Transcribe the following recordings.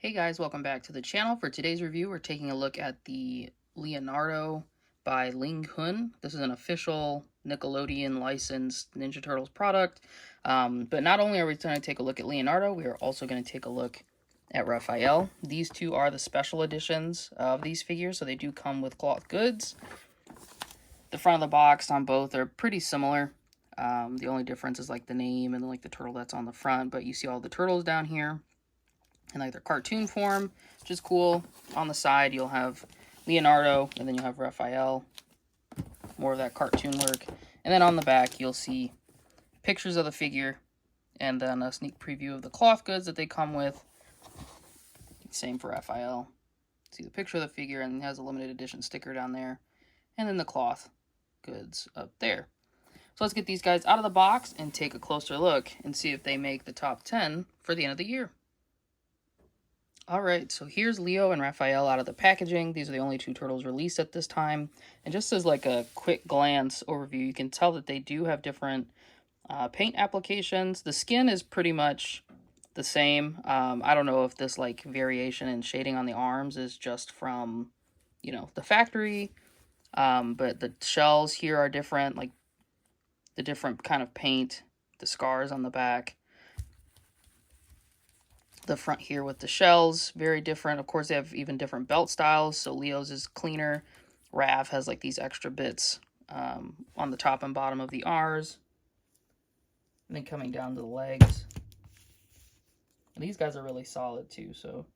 Hey guys, welcome back to the channel. For today's review, we're taking a look at the Leonardo by Lingjihun. This is an official Nickelodeon licensed Ninja Turtles product. But not only are we going to take a look at Leonardo, we are also going to take a look at Raphael. These two are the special editions of these figures, so they do come with cloth goods. The front of the box on both are pretty similar. The only difference is like the name and like the turtle that's on the front, but you see all the turtles down here in like their cartoon form, which is cool. On the side, you'll have Leonardo, and then you'll have Raphael, more of that cartoon work. And then on the back, you'll see pictures of the figure, and then a sneak preview of the cloth goods that they come with. Same for Raphael. See the picture of the figure, and it has a limited edition sticker down there. And then the cloth goods up there. So let's get these guys out of the box and take a closer look and see if they make the top 10 for the end of the year. Alright, so here's Leo and Raphael out of the packaging. These are the only two turtles released at this time. And just as like a quick glance overview, you can tell that they do have different paint applications. The skin is pretty much the same. I don't know if this like variation in shading on the arms is just from, you know, the factory. But the shells here are different, like the different kind of paint, the scars on the back. The front here with the shells, very different. Of course, they have even different belt styles. So Leo's is cleaner. Raph has like these extra bits on the top and bottom of the R's. And then coming down to the legs. And these guys are really solid too. So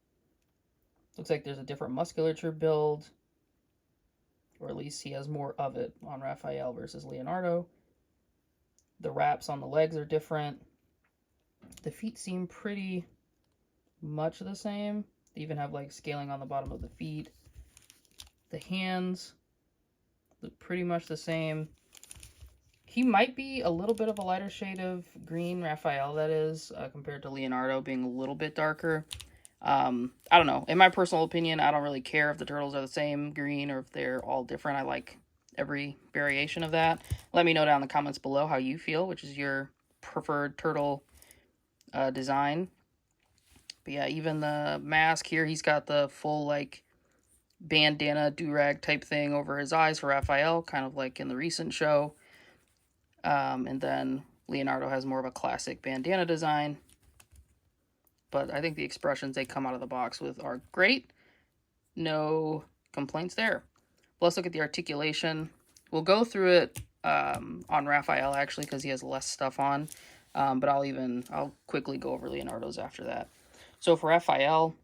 looks like there's a different musculature build. Or at least he has more of it on Raphael versus Leonardo. The wraps on the legs are different. The feet seem pretty much the same. They even have like scaling on the bottom of the feet. The hands look pretty much the same. He might be a little bit of a lighter shade of green, Raphael that is, compared to Leonardo being a little bit darker. I don't know. In my personal opinion, I don't really care if the turtles are the same green or if they're all different. I like every variation of that. Let me know down in the comments below how you feel, which is your preferred turtle design. But yeah, even the mask here, he's got the full like bandana do-rag type thing over his eyes for Raphael, kind of like in the recent show. And then Leonardo has more of a classic bandana design. But I think the expressions they come out of the box with are great. No complaints there. Let's look at the articulation. We'll go through it on Raphael actually because he has less stuff on. But I'll quickly go over Leonardo's after that. So for Raphael,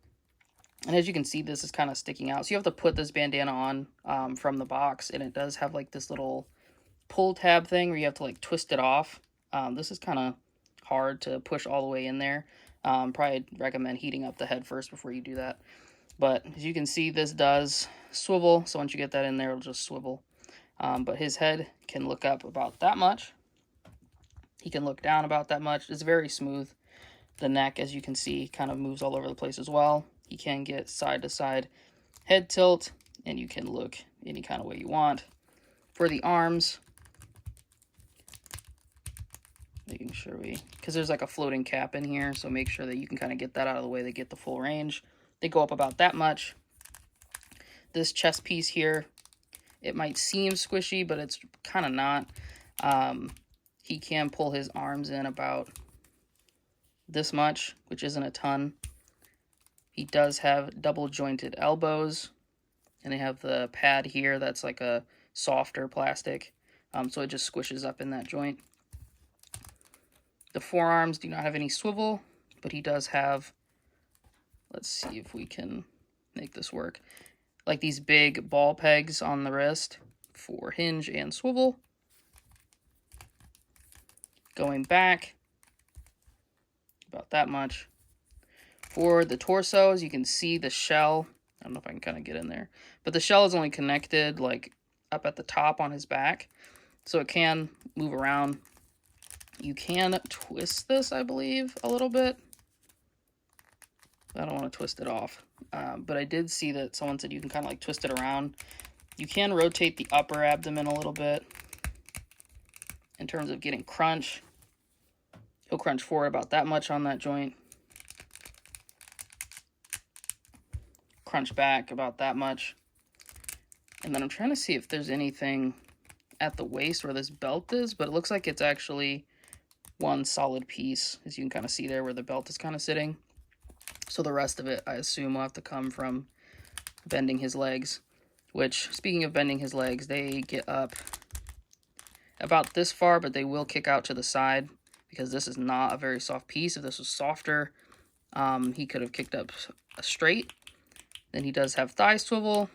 and as you can see, this is kind of sticking out. So you have to put this bandana on from the box, and it does have like this little pull tab thing where you have to like twist it off. This is kind of hard to push all the way in there. Probably recommend heating up the head first before you do that. But as you can see, this does swivel. So once you get that in there, it'll just swivel. But his head can look up about that much. He can look down about that much. It's very smooth. The neck, as you can see, kind of moves all over the place as well. You can get side-to-side head tilt, and you can look any kind of way you want. For the arms, making sure because there's like a floating cap in here, so make sure that you can kind of get that out of the way to get the full range. They go up about that much. This chest piece here, it might seem squishy, but it's kind of not. He can pull his arms in about this much, which isn't a ton. He does have double jointed elbows, and they have the pad here that's like a softer plastic, so it just squishes up in that joint. The forearms do not have any swivel, but he does have, let's see if we can make this work, like these big ball pegs on the wrist for hinge and swivel. Going back about that much. For the torso, as you can see, the shell, I don't know if I can kind of get in there, but the shell is only connected like up at the top on his back, so it can move around. You can twist this, I believe, a little bit. I don't want to twist it off, but I did see that someone said you can kind of like twist it around. You can rotate the upper abdomen a little bit in terms of getting crunch. He'll crunch forward about that much on that joint. crunch back about that much. And then I'm trying to see if there's anything at the waist where this belt is, but it looks like it's actually one solid piece, as you can kind of see there where the belt is kind of sitting. So the rest of it, I assume, will have to come from bending his legs, which, speaking of bending his legs, they get up about this far, but they will kick out to the side because this is not a very soft piece. If this was softer, he could have kicked up straight. Then he does have thigh swivel.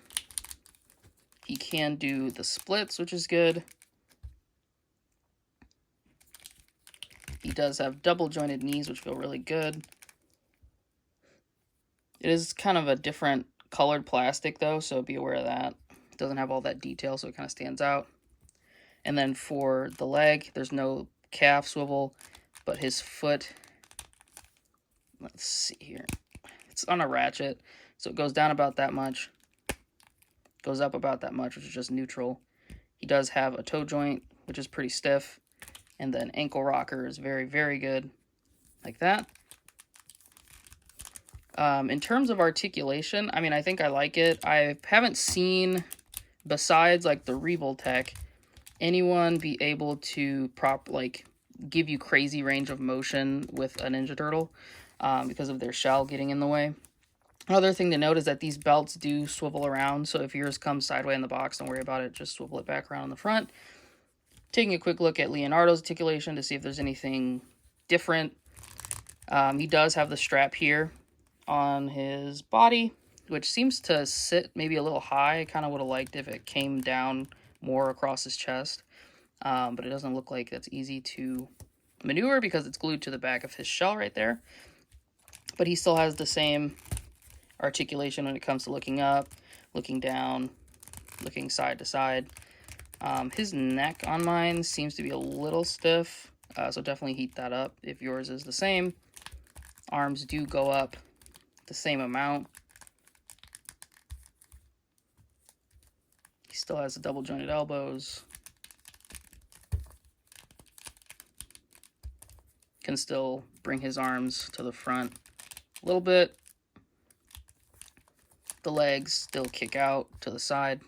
He can do the splits, which is good. He does have double jointed knees, which feel really good. It is kind of a different colored plastic though, so be aware of that. It doesn't have all that detail, so it kind of stands out. And then for the leg, there's no calf swivel, but his foot, let's see here, it's on a ratchet, so it goes down about that much, goes up about that much, which is just neutral. He does have a toe joint, which is pretty stiff, and then ankle rocker is very, very good, like that. In terms of articulation, I mean, I think I like it. I haven't seen, besides like the Revoltech, anyone be able to give you crazy range of motion with a Ninja Turtle because of their shell getting in the way. Another thing to note is that these belts do swivel around, so if yours comes sideways in the box, don't worry about it, just swivel it back around in the front. Taking a quick look at Leonardo's articulation to see if there's anything different. He does have the strap here on his body, which seems to sit maybe a little high. I kind of would have liked if it came down more across his chest, but it doesn't look like that's easy to maneuver because it's glued to the back of his shell right there. But he still has the same articulation when it comes to looking up, looking down, looking side to side. His neck on mine seems to be a little stiff, so definitely heat that up if yours is the same. Arms do go up the same amount. He still has the double jointed elbows. Can still bring his arms to the front a little bit. The legs still kick out to the side.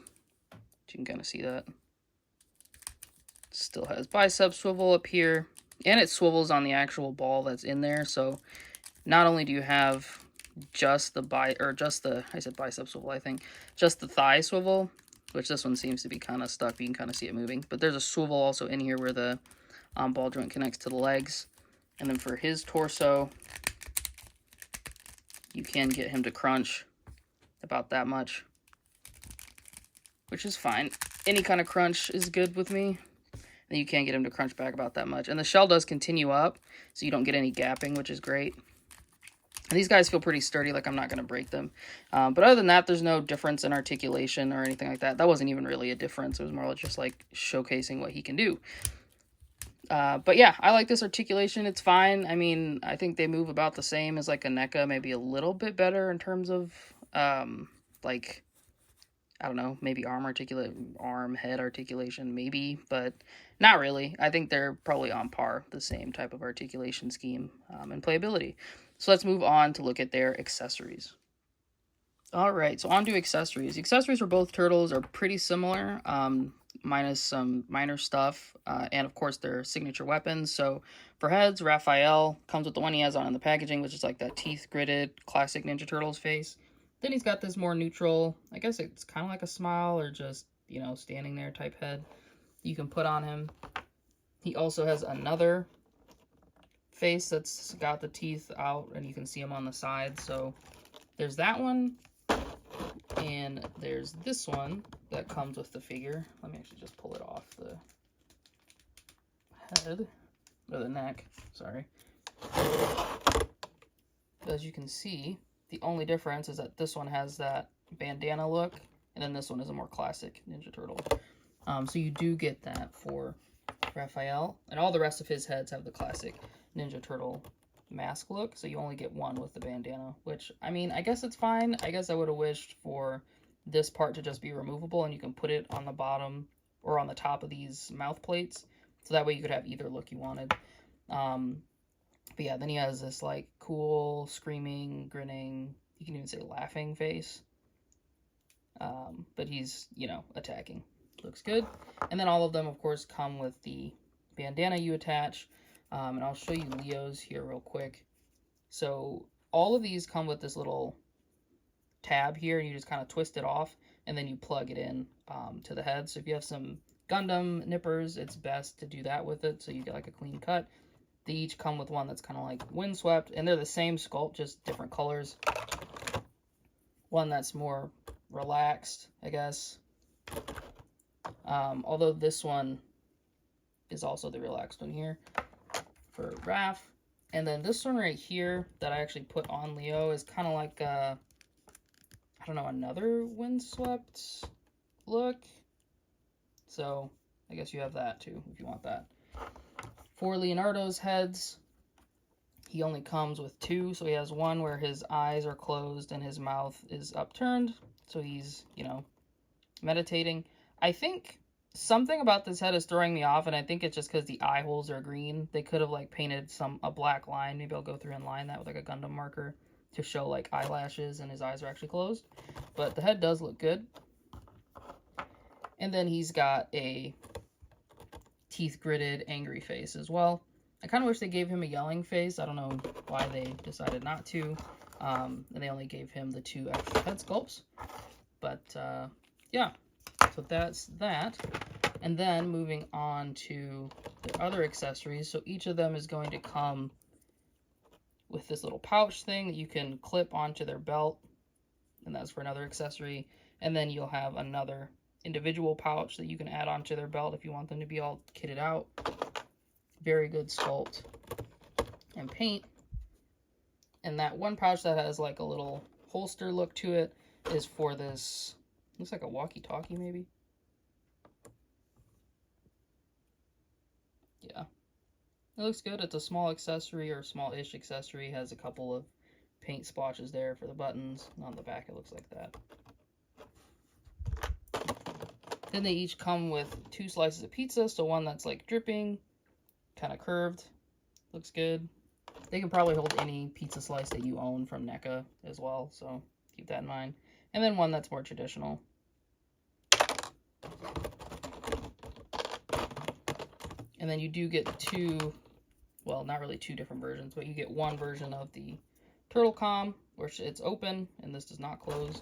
You can kind of see that. Still has bicep swivel up here, and it swivels on the actual ball that's in there. So not only do you have just the bicep swivel, I think, just the thigh swivel, which this one seems to be kind of stuck, but you can kind of see it moving. But there's a swivel also in here where the ball joint connects to the legs. And then for his torso, you can get him to crunch about that much, which is fine. Any kind of crunch is good with me. And you can get him to crunch back about that much. And the shell does continue up, so you don't get any gapping, which is great. And these guys feel pretty sturdy, like I'm not going to break them. But other than that, there's no difference in articulation or anything like that. That wasn't even really a difference. It was more just like showcasing what he can do. But yeah, I like this articulation. It's fine. I mean, I think they move about the same as like a NECA, maybe a little bit better in terms of like, I don't know, maybe arm, head articulation, maybe, but not really. I think they're probably on par, the same type of articulation scheme and playability. So let's move on to look at their accessories. All right, so on to accessories. The accessories for both turtles are pretty similar, minus some minor stuff, and of course their signature weapons. So for heads, Raphael comes with the one he has on in the packaging, which is like that teeth gritted classic Ninja Turtles face. Then he's got this more neutral, I guess it's kind of like a smile or just, you know, standing there type head you can put on him. He also has another face that's got the teeth out and you can see them on the side. So there's that one, and there's this one that comes with the figure. Let me actually just pull it off the head, or the neck, sorry. As you can see, the only difference is that this one has that bandana look, and then this one is a more classic Ninja Turtle. So you do get that for Raphael, and all the rest of his heads have the classic Ninja Turtle mask look, so you only get one with the bandana, which, I mean, I guess it's fine. I guess I would have wished for this part to just be removable, and you can put it on the bottom or on the top of these mouth plates, so that way you could have either look you wanted. But yeah, then he has this like cool, screaming, grinning, you can even say laughing face. But he's, you know, attacking. Looks good. And then all of them, of course, come with the bandana you attach. And I'll show you Leo's here real quick. So all of these come with this little tab here, and you just kind of twist it off, and then you plug it in to the head. So if you have some Gundam nippers, it's best to do that with it, so you get like a clean cut. They each come with one that's kind of like windswept, and they're the same sculpt, just different colors. One that's more relaxed, I guess. Although this one is also the relaxed one here for Raph. And then this one right here that I actually put on Leo is kind of like I don't know, another windswept look. So I guess you have that too if you want that. For Leonardo's heads, he only comes with two. So he has one where his eyes are closed and his mouth is upturned. So he's, you know, meditating. I think something about this head is throwing me off, and I think it's just because the eye holes are green. They could have like painted a black line. Maybe I'll go through and line that with like a Gundam marker to show like eyelashes and his eyes are actually closed. But the head does look good. And then he's got a teeth gritted angry face as well. I kind of wish they gave him a yelling face. I don't know why they decided not to. And they only gave him the 2 extra head sculpts. But yeah, so that's that. And then moving on to the other accessories. So each of them is going to come with this little pouch thing that you can clip onto their belt. And that's for another accessory. And then you'll have another individual pouch that you can add onto their belt if you want them to be all kitted out. Very good sculpt and paint. And that one pouch that has like a little holster look to it is for this, looks like a walkie-talkie maybe. Yeah, it looks good. It's a small accessory, or small-ish accessory. It has a couple of paint splotches there for the buttons. And on the back it looks like that. Then they each come with 2 slices of pizza, so one that's like dripping, kind of curved, looks good. They can probably hold any pizza slice that you own from NECA as well, so keep that in mind. And then one that's more traditional. And then you do get 2, well, not really 2 different versions, but you get one version of the turtle comm, which it's open, and this does not close.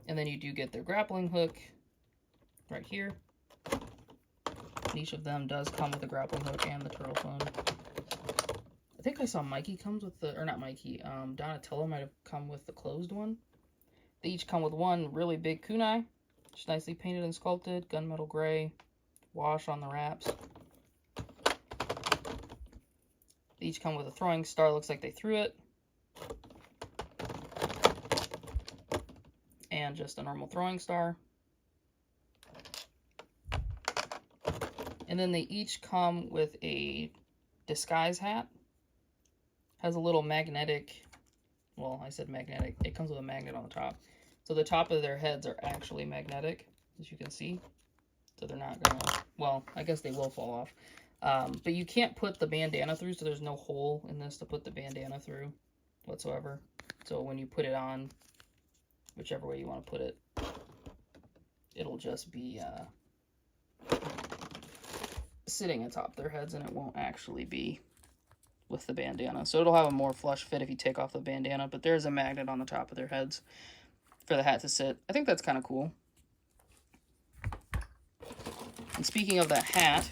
And then you do get their grappling hook right here. Each of them does come with a grappling hook and the turtle phone. I think I saw Mikey comes with the, or not Mikey, Donatello might have come with the closed one. They each come with one really big kunai, just nicely painted and sculpted, gunmetal gray, wash on the wraps. They each come with a throwing star, looks like they threw it. And just a normal throwing star. And then they each come with a disguise hat. Has a little magnetic, well, I said magnetic. It comes with a magnet on the top. So the top of their heads are actually magnetic, as you can see. So they're not gonna, well, I guess they will fall off. But you can't put the bandana through, so there's no hole in this to put the bandana through whatsoever. So when you put it on, whichever way you want to put it, it'll just be sitting atop their heads, and it won't actually be with the bandana. So it'll have a more flush fit if you take off the bandana, but there's a magnet on the top of their heads for the hat to sit. I think that's kind of cool. And speaking of that hat,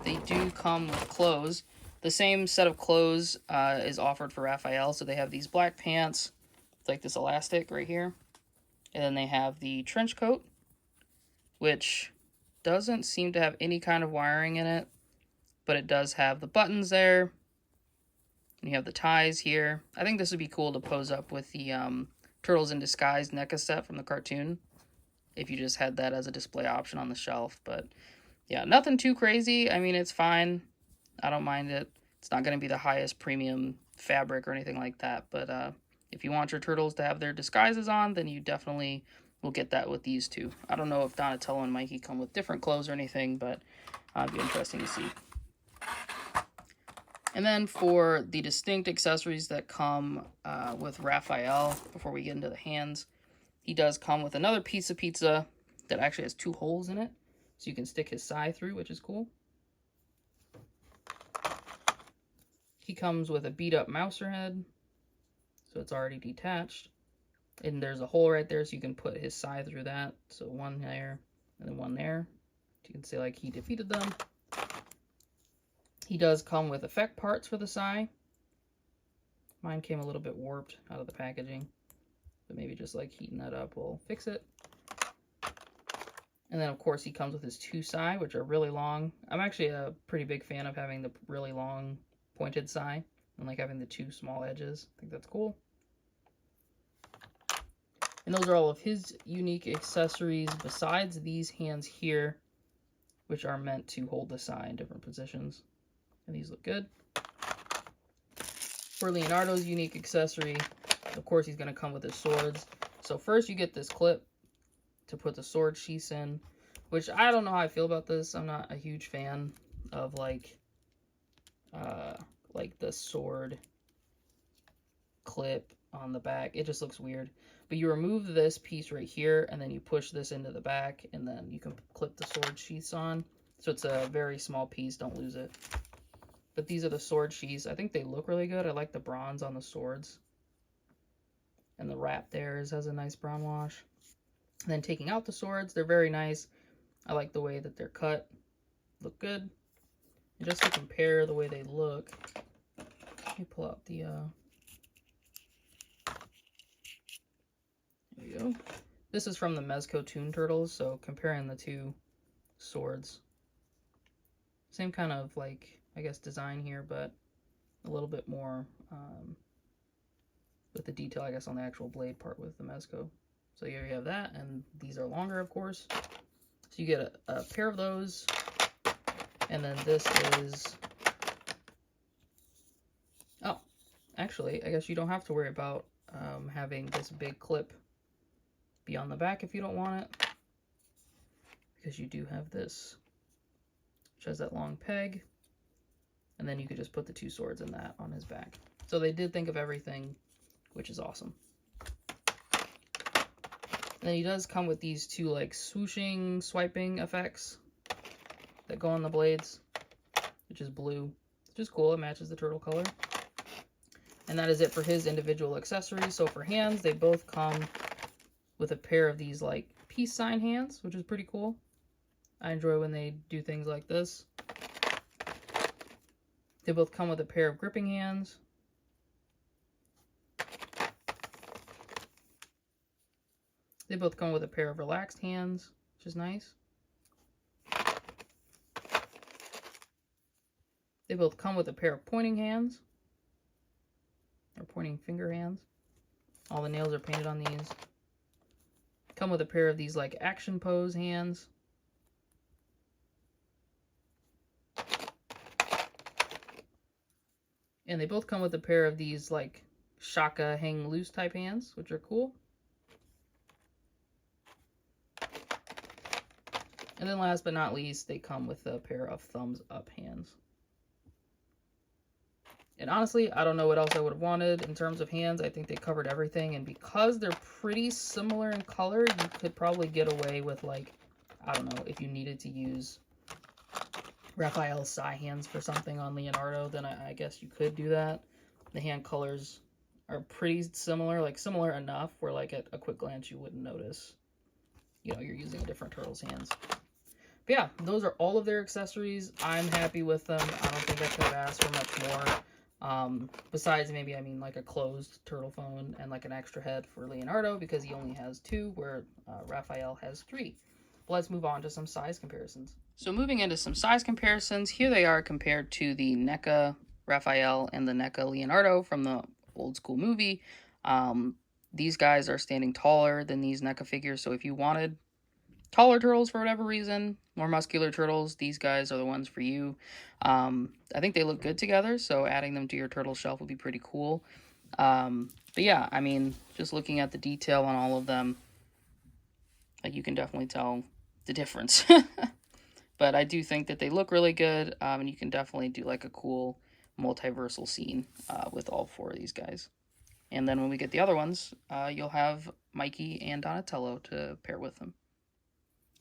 they do come with clothes. The same set of clothes is offered for Raphael. So they have these black pants, it's like this elastic right here. And then they have the trench coat, which doesn't seem to have any kind of wiring in it, but it does have the buttons there. And you have the ties here. I think this would be cool to pose up with the Turtles in Disguise NECA set from the cartoon, if you just had that as a display option on the shelf. But yeah, nothing too crazy. I mean, it's fine. I don't mind it. It's not going to be the highest premium fabric or anything like that. But if you want your turtles to have their disguises on, then you definitely will get that with these two. I don't know if Donatello and Mikey come with different clothes or anything, but it'd be interesting to see. And then for the distinct accessories that come with Raphael, before we get into the hands, he does come with another piece of pizza that actually has 2 holes in it. So you can stick his sai through, which is cool. He comes with a beat up mouser head. So it's already detached. And there's a hole right there so you can put his sai through that. So one there and then one there. You can say like he defeated them. He does come with effect parts for the sai. Mine came a little bit warped out of the packaging. But maybe just like heating that up will fix it. And then of course he comes with his 2 sai, which are really long. I'm actually a pretty big fan of having the really long pointed sai and like having the 2 small edges. I think that's cool. And those are all of his unique accessories besides these hands here, which are meant to hold the sai in different positions. And these look good. For Leonardo's unique accessory, of course he's going to come with his swords. So first you get this clip to put the sword sheaths in, which I don't know how I feel about this. I'm not a huge fan of like the sword clip on the back. It just looks weird. But you remove this piece right here, and then you push this into the back, and then you can clip the sword sheaths on. So it's a very small piece, don't lose it. But these are the sword sheaths. I think they look really good. I like the bronze on the swords. And the wrap there has a nice brown wash. And then taking out the swords, they're very nice. I like the way that they're cut. Look good. And just to compare the way they look, let me pull out the... There you go. This is from the Mezco Toon Turtles, so comparing the 2 swords. Same kind of, like, I guess, design here, but a little bit more with the detail, I guess, on the actual blade part with the Mezco. So here you have that, and these are longer, of course. So you get a pair of those, and then this is... Oh, actually, I guess you don't have to worry about having this big clip be on the back if you don't want it, because you do have this, which has that long peg, and then you could just put the 2 swords in that on his back. So they did think of everything, which is awesome. And then he does come with these 2 like swooshing, swiping effects that go on the blades, which is blue, which is cool. It matches the turtle color. And that is it for his individual accessories. So for hands, they both come with a pair of these like peace sign hands, which is pretty cool. I enjoy when they do things like this. They both come with a pair of gripping hands. They both come with a pair of relaxed hands, which is nice. They both come with a pair of pointing hands, or pointing finger hands. All the nails are painted on these. Come with a pair of these like action pose hands. And they both come with a pair of these like shaka hang loose type hands, which are cool. And then last but not least, they come with a pair of thumbs up hands. And honestly, I don't know what else I would have wanted in terms of hands. I think they covered everything. And because they're pretty similar in color, you could probably get away with, like, I don't know, if you needed to use Raphael's sai hands for something on Leonardo, then I guess you could do that. The hand colors are pretty similar, like similar enough where, like, at a quick glance you wouldn't notice, you know, you're using a different turtle's hands. But yeah, those are all of their accessories. I'm happy with them. I don't think I could have asked for much more. Besides maybe, I mean, like a closed turtle phone and like an extra head for Leonardo, because he only has 2, where Raphael has 3. But let's move on to some size comparisons. So moving into some size comparisons, here they are compared to the NECA Raphael and the NECA Leonardo from the old school movie. These guys are standing taller than these NECA figures, so if you wanted taller turtles for whatever reason, more muscular turtles, these guys are the ones for you. I think they look good together, so adding them to your turtle shelf would be pretty cool. But yeah, I mean, just looking at the detail on all of them, like, you can definitely tell the difference. But I do think that they look really good, and you can definitely do like a cool multiversal scene with all 4 of these guys. And then when we get the other ones, you'll have Mikey and Donatello to pair with them.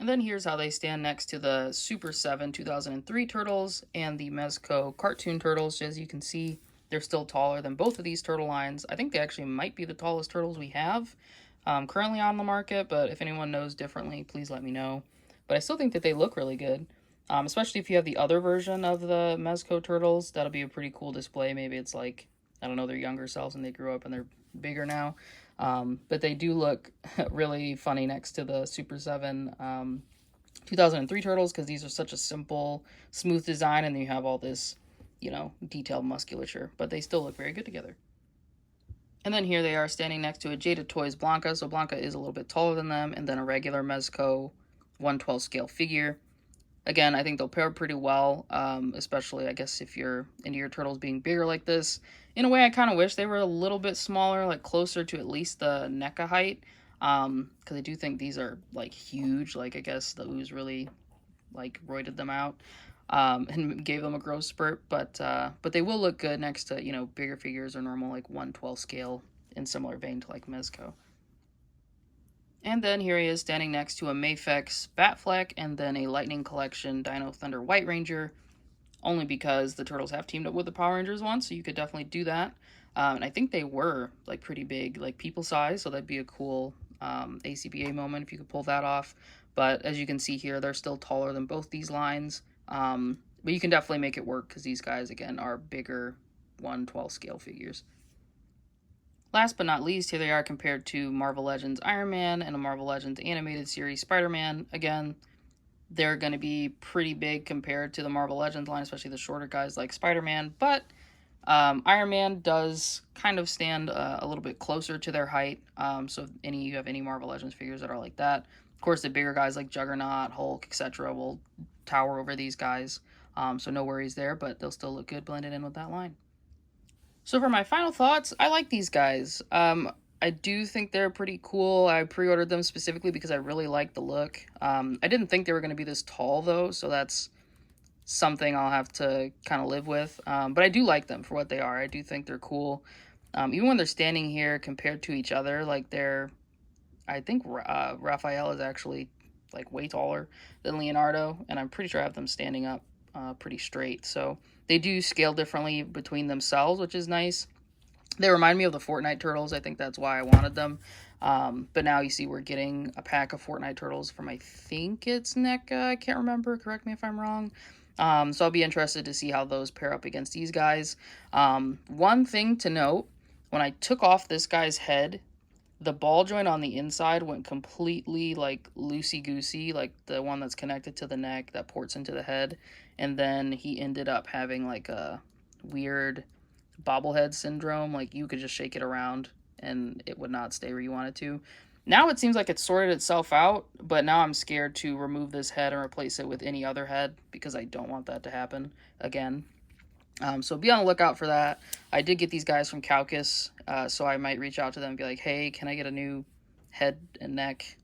And then here's how they stand next to the Super 7 2003 turtles and the Mezco cartoon turtles. As you can see, they're still taller than both of these turtle lines. I think they actually might be the tallest turtles we have currently on the market, but if anyone knows differently, please let me know. But I still think that they look really good, especially if you have the other version of the Mezco turtles. That'll be a pretty cool display. Maybe it's like, I don't know, their younger selves and they grew up and they're bigger now. But they do look really funny next to the Super 7 2003 turtles, because these are such a simple, smooth design, and you have all this, you know, detailed musculature, but they still look very good together. And then here they are standing next to a Jada Toys Blanca. So Blanca is a little bit taller than them, and then a regular Mezco 1/12 scale figure. Again, I think they'll pair pretty well, especially, I guess, if you're into your turtles being bigger like this. In a way, I kind of wish they were a little bit smaller, like closer to at least the NECA height, because I do think these are, like, huge. Like, I guess the ooze really, like, roided them out and gave them a growth spurt, but they will look good next to, you know, bigger figures or normal, like, 1/12 scale in similar vein to, like, Mezco. And then here he is standing next to a Mafex Batfleck and then a Lightning Collection Dino Thunder White Ranger, only because the turtles have teamed up with the Power Rangers once, so you could definitely do that. And I think they were, like, pretty big, like, people size, so that'd be a cool ACBA moment if you could pull that off. But as you can see here, they're still taller than both these lines. But you can definitely make it work, because these guys, again, are bigger 1/12 scale figures. Last but not least, here they are compared to Marvel Legends Iron Man and a Marvel Legends animated series Spider-Man. Again, they're going to be pretty big compared to the Marvel Legends line, especially the shorter guys like Spider-Man. But Iron Man does kind of stand a little bit closer to their height. So if you have any Marvel Legends figures that are like that. Of course, the bigger guys like Juggernaut, Hulk, etc. will tower over these guys. So no worries there, but they'll still look good blended in with that line. So for my final thoughts, I like these guys. I do think they're pretty cool. I pre-ordered them specifically because I really like the look. I didn't think they were going to be this tall, though, so that's something I'll have to kind of live with. But I do like them for what they are. I do think they're cool. Even when they're standing here compared to each other, like I think Raphael is actually like way taller than Leonardo, and I'm pretty sure I have them standing up pretty straight. So they do scale differently between themselves, which is nice. They remind me of the Fortnite turtles. I think that's why I wanted them. But now you see we're getting a pack of Fortnite turtles from, I think it's NECA. I can't remember. Correct me if I'm wrong. So I'll be interested to see how those pair up against these guys. One thing to note, when I took off this guy's head, the ball joint on the inside went completely like loosey-goosey, like the one that's connected to the neck that ports into the head. And then he ended up having like a weird bobblehead syndrome. Like you could just shake it around and it would not stay where you want it to. Now it seems like it's sorted itself out, but now I'm scared to remove this head and replace it with any other head because I don't want that to happen again. So be on the lookout for that. I did get these guys from Kowkis, so I might reach out to them and be like, hey, can I get a new head and neck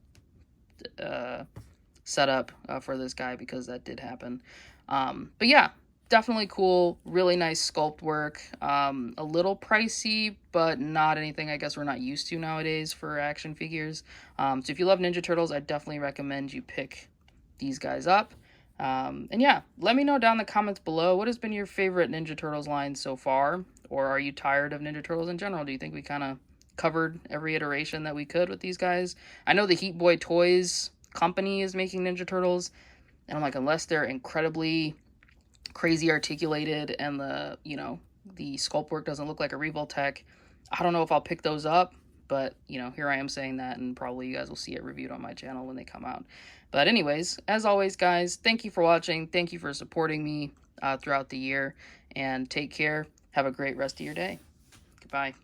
setup for this guy, because that did happen. But yeah, definitely cool. Really nice sculpt work. A little pricey, but not anything I guess we're not used to nowadays for action figures. So if you love Ninja Turtles, I definitely recommend you pick these guys up. And yeah, let me know down in the comments below, what has been your favorite Ninja Turtles line so far? Or are you tired of Ninja Turtles in general? Do you think we kind of covered every iteration that we could with these guys? I know the Heat Boy Toys company is making Ninja Turtles, and I'm like, unless they're incredibly crazy articulated and the sculpt work doesn't look like a Revoltech, I don't know if I'll pick those up. But, here I am saying that, and probably you guys will see it reviewed on my channel when they come out. But anyways, as always, guys, thank you for watching. Thank you for supporting me throughout the year. And take care. Have a great rest of your day. Goodbye.